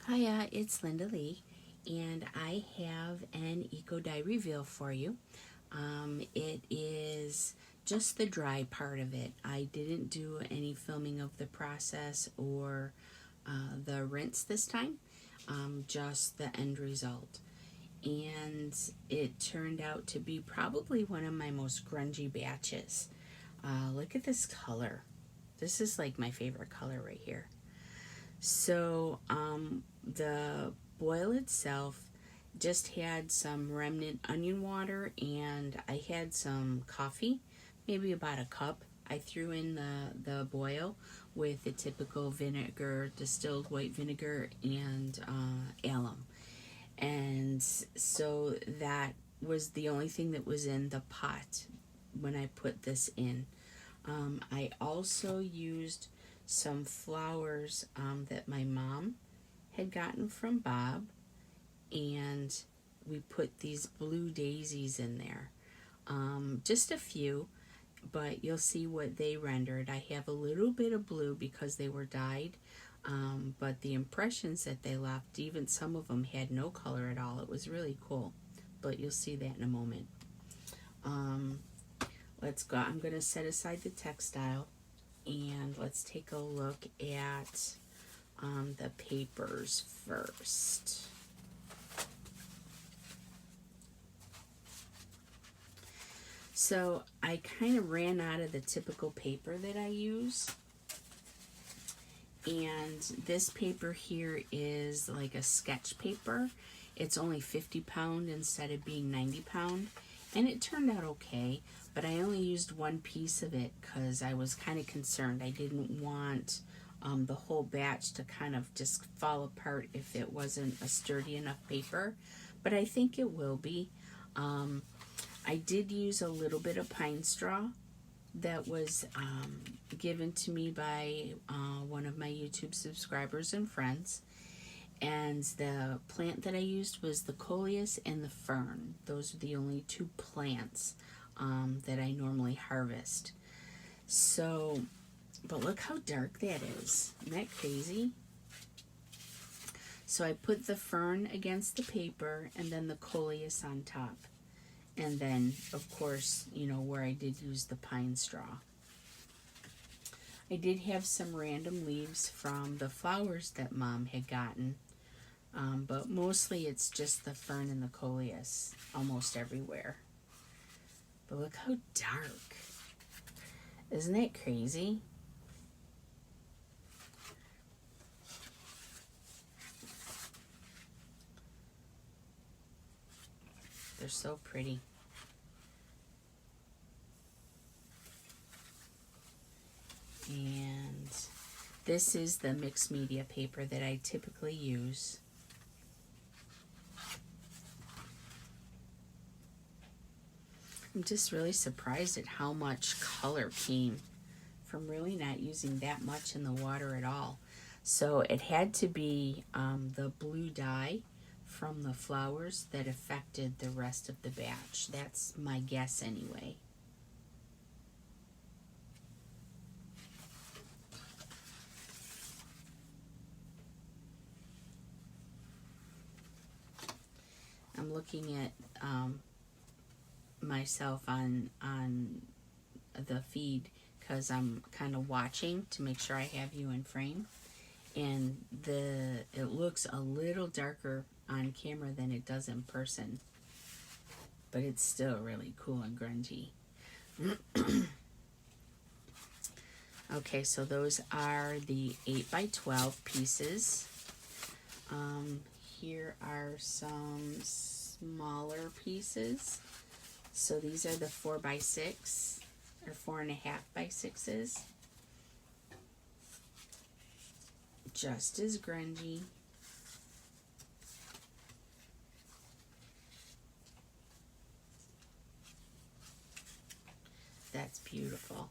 Hiya, it's LindaLee, and I have an eco dye reveal for you. It is just the dry part of it. I didn't do any filming of the process or the rinse this time, just the end result. And it turned out to be probably one of my most grungy batches. Look at this color. This is like my favorite color right here. So the boil itself just had some remnant onion water, and I had some coffee, maybe about a cup. I threw in the boil with the typical vinegar, distilled white vinegar, and alum. And so that was the only thing that was in the pot when I put this in. I also used some flowers that my mom had gotten from Bob, and we put these blue daisies in there. Just a few, but you'll see what they rendered. I have a little bit of blue because they were dyed, but the impressions that they left, even some of them had no color at all. It was really cool, but you'll see that in a moment. Let's go. I'm going to set aside the textile, and let's take a look at the papers first. So I kind of ran out of the typical paper that I use, and this paper here is like a sketch paper. It's only 50 pound instead of being 90 pound, and it turned out okay, but I only used one piece of it because I was kind of concerned. I didn't want the whole batch to kind of just fall apart if it wasn't a sturdy enough paper, but I think it will be. I did use a little bit of pine straw that was given to me by one of my YouTube subscribers and friends. And the plant that I used was the coleus and the fern. Those are the only two plants that I normally harvest. So, but look how dark that is. Isn't that crazy? So I put the fern against the paper and then the coleus on top. And then, of course, you know, where I did use the pine straw. I did have some random leaves from the flowers that Mom had gotten. But mostly it's just the fern and the coleus almost everywhere. But look how dark. Isn't that crazy? They're so pretty. And this is the mixed media paper that I typically use. I'm just really surprised at how much color came from really not using that much in the water at all. So it had to be the blue dye from the flowers that affected the rest of the batch. That's my guess anyway. I'm looking at myself on the feed because I'm kind of watching to make sure I have you in frame, and it looks a little darker on camera than it does in person, but it's still really cool and grungy. Okay, so those are the 8x12 pieces. Here are some smaller pieces. So these are the 4x6 or 4.5x6s. Just as grungy. That's beautiful.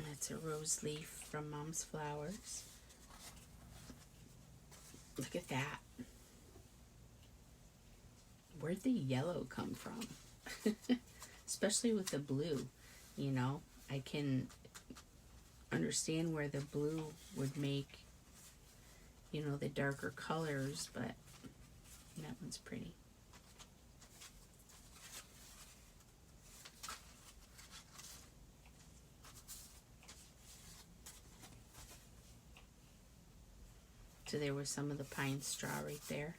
That's a rose leaf from Mom's flowers. Look at that. Where'd the yellow come from? especially with the blue. You know, I can understand where the blue would make, you know, the darker colors, but that one's pretty. So there was some of the pine straw right there.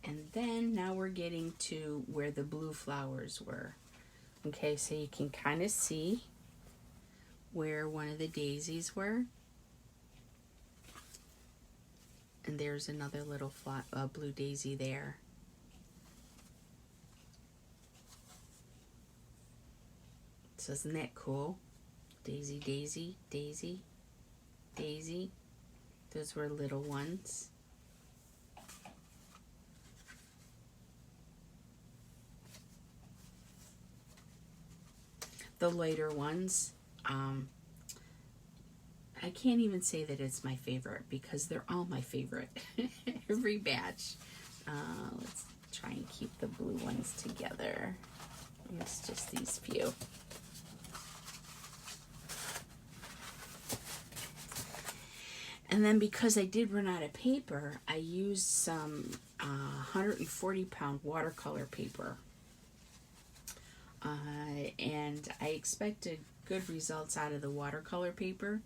And then now we're getting to where the blue flowers were. Okay, so you can kind of see where one of the daisies were. And there's another little blue daisy there. So isn't that cool? Daisy, daisy, daisy, daisy. Those were little ones. The lighter ones, I can't even say that it's my favorite because they're all my favorite. Every batch. Let's try and keep the blue ones together. It's just these few. And then because I did run out of paper, I used some 140-pound watercolor paper. And I expected good results out of the watercolor paper.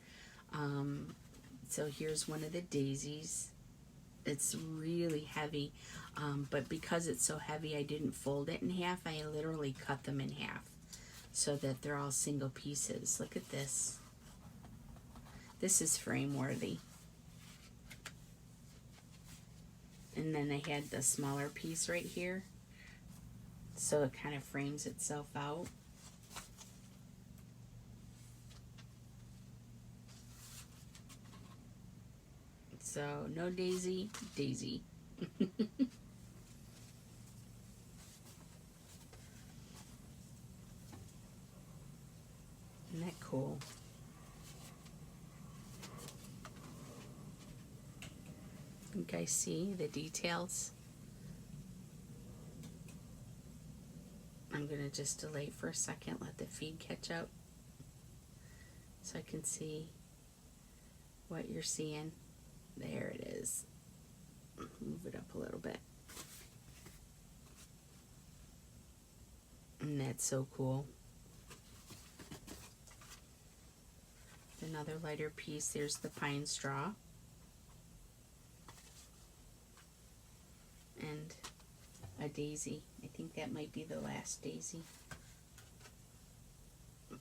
So here's one of the daisies. It's really heavy, but because it's so heavy, I didn't fold it in half. I literally cut them in half so that they're all single pieces. Look at this. This is frame worthy. And then I had the smaller piece right here, so it kind of frames itself out. So no daisy, daisy. Isn't that cool? You guys see the details? I'm going to just delay for a second, let the feed catch up so I can see what you're seeing. There it is. Move it up a little bit. And that's so cool. Another lighter piece. There's the pine straw. And a daisy. I think that might be the last daisy.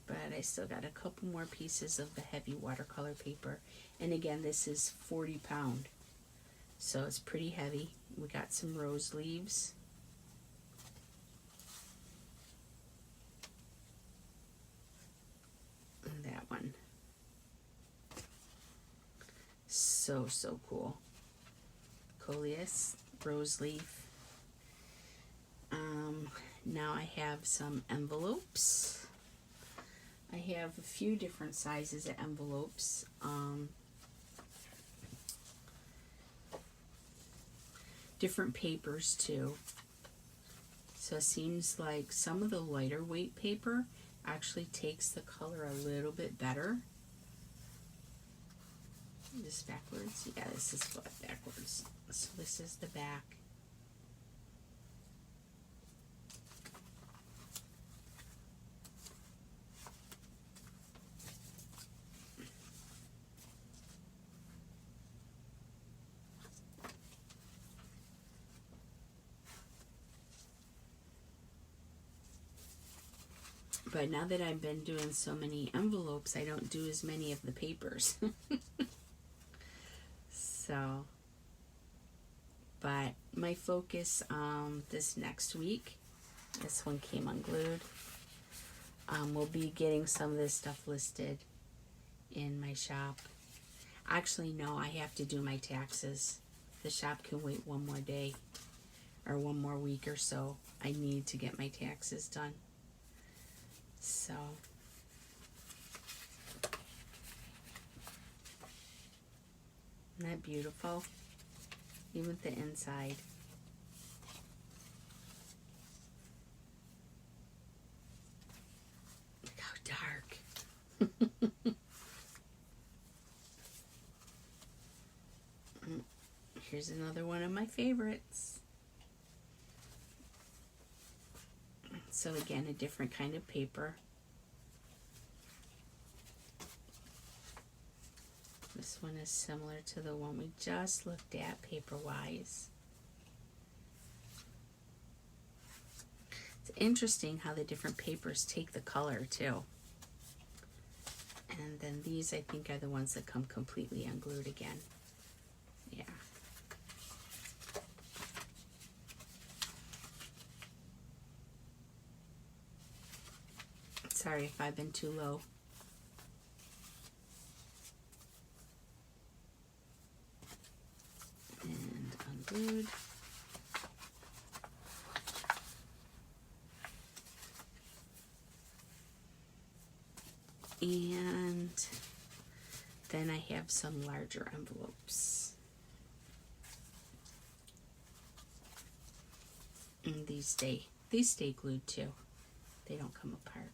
But I still got a couple more pieces of the heavy watercolor paper. And again, this is 40 pound. So it's pretty heavy. We got some rose leaves. And that one. So cool. Coleus, rose leaf. Now I have some envelopes. I have a few different sizes of envelopes. Different papers too. So it seems like some of the lighter weight paper actually takes the color a little bit better. This backwards? Yeah, this is backwards. So this is the back. But now that I've been doing so many envelopes, I don't do as many of the papers. So, but my focus this next week, this one came unglued, we'll be getting some of this stuff listed in my shop. Actually, no, I have to do my taxes. The shop can wait one more day or one more week or so. I need to get my taxes done. So, that beautiful? Even the inside. Look how dark. Here's another one of my favorites. So again, a different kind of paper. This one is similar to the one we just looked at paper-wise. It's interesting how the different papers take the color too. And then these, I think, are the ones that come completely unglued again. Yeah. Sorry if I've been too low. And unglued. And then I have some larger envelopes. And these stay glued too. They don't come apart.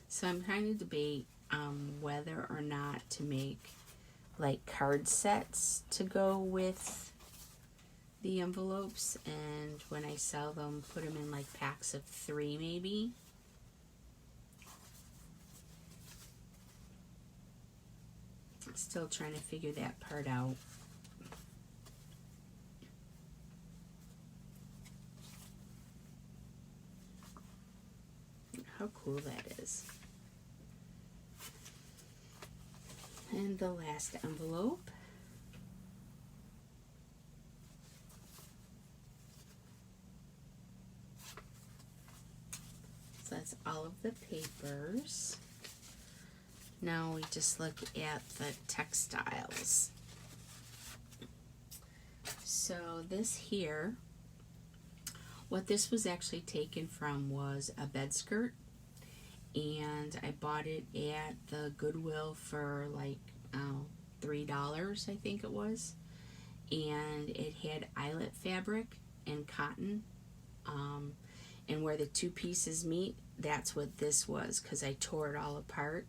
So I'm trying to debate whether or not to make like card sets to go with the envelopes, and when I sell them, put them in like packs of 3 maybe. I'm still trying to figure that part out. How cool that is. And the last envelope. So that's all of the papers. Now we just look at the textiles. So this here, what this was actually taken from was a bed skirt, and I bought it at the Goodwill for like $3, I think it was, and it had eyelet fabric and cotton, and where the 2 pieces meet, that's what this was, because I tore it all apart,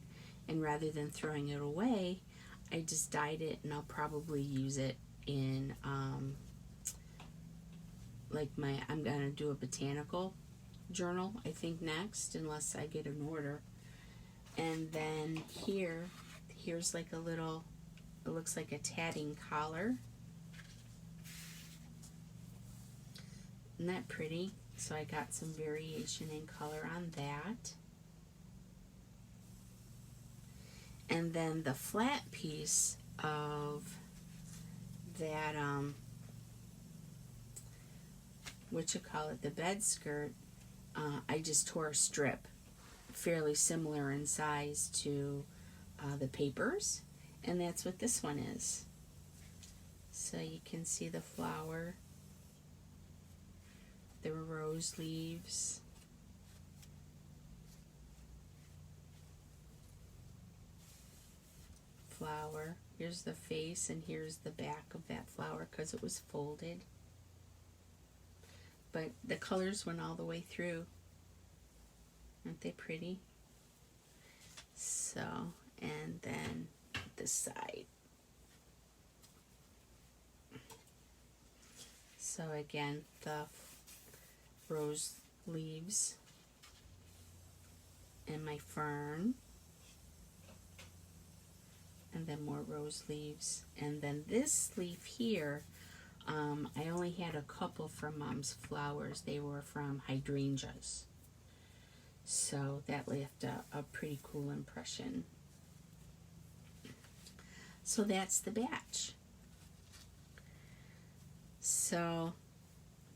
and rather than throwing it away, I just dyed it, and I'll probably use it in like I'm gonna do a botanical journal, I think, next, unless I get an order. And then here's like a little, it looks like a tatting collar. Isn't that pretty? So I got some variation in color on that. And then the flat piece of that, the bed skirt, I just tore a strip fairly similar in size to the papers, and that's what this one is. So you can see the flower, the rose leaves, flower. Here's the face, and here's the back of that flower because it was folded. But the colors went all the way through. Aren't they pretty? So, and then this side. So again, the rose leaves and my fern, and then more rose leaves, and then this leaf here, I only had a couple from Mom's flowers. They were from hydrangeas, so that left a pretty cool impression. So that's the batch. So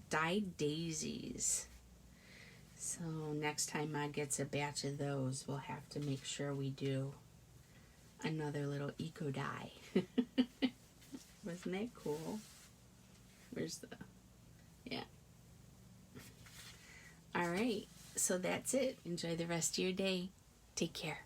dyed daisies. So next time Ma gets a batch of those, we'll have to make sure we do another little eco dye. Wasn't that cool? Where's the... Yeah. All right. So that's it. Enjoy the rest of your day. Take care.